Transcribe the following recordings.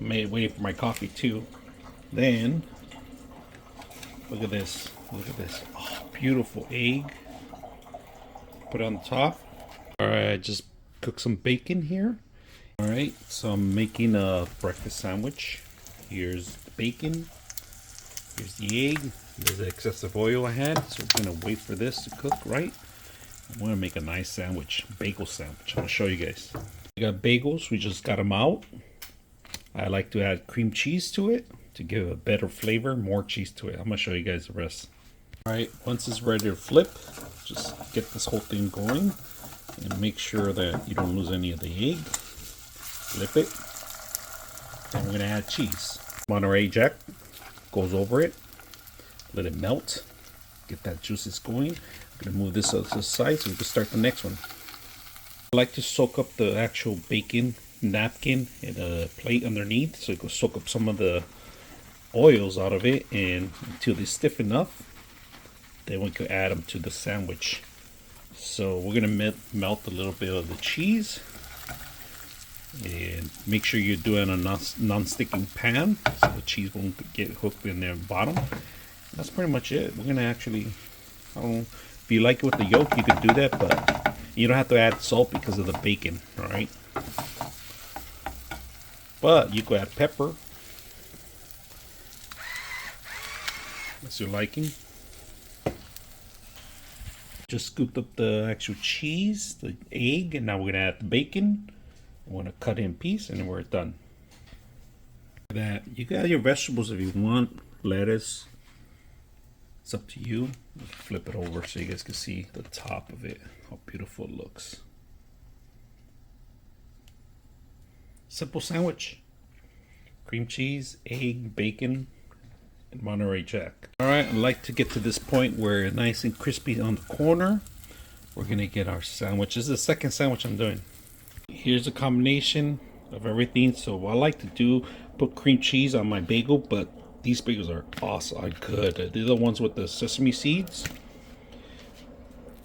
Waiting for my coffee too. Then look at this. Look at this. Oh, beautiful egg. Put it on the top. Alright, I just cooked some bacon here. Alright, so I'm making a breakfast sandwich. Here's the bacon. Here's the egg. There's the excessive oil I had. So we're gonna wait for this to cook, right? I'm gonna make a nice sandwich, bagel sandwich. I'm gonna show you guys. We got bagels, we just got them out. I like to add cream cheese to it to give a better flavor, more cheese to it. I'm gonna show you guys the rest. Alright, once it's ready to flip, just get this whole thing going and make sure that you don't lose any of the egg. Flip it. Then we're gonna add cheese. Monterey Jack goes over it. Let it melt. Get that juices going. I'm gonna move this to the side so we can start the next one. I like to soak up the actual bacon napkin in a plate underneath so you can soak up some of the oils out of it, and until they stiffen up, then we can add them to the sandwich. So we're gonna melt a little bit of the cheese, and make sure you're doing a non-sticking pan so the cheese won't get hooked in the bottom. That's pretty much it. We're gonna actually, I don't know, if you like it with the yolk, you could do that, but you don't have to add salt because of the bacon, all right? But you could add pepper as you're liking. Just scooped up the actual cheese, the egg, and now we're gonna add the bacon. I'm gonna cut it in pieces, and then we're done. That you got your vegetables if you want, lettuce. It's up to you. Flip it over so you guys can see the top of it, how beautiful it looks. Simple sandwich. Cream cheese, egg, bacon, and Monterey Jack. Alright, I'd like to get to this point where it's nice and crispy on the corner. We're gonna get our sandwich. This is the second sandwich I'm doing. Here's a combination of everything. So I like to do put cream cheese on my bagel, but these bagels are awesome. Good. They're the ones with the sesame seeds.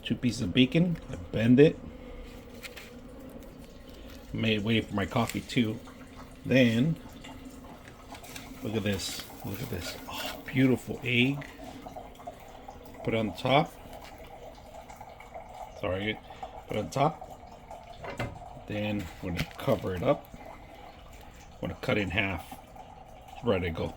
2 pieces of bacon. I bend it. Waiting for my coffee too. Then look at this. Look at this. Oh, beautiful egg. Put it on the top. Sorry. Put it on top. Then we're gonna cover it up. I'm gonna cut it in half. It's ready to go.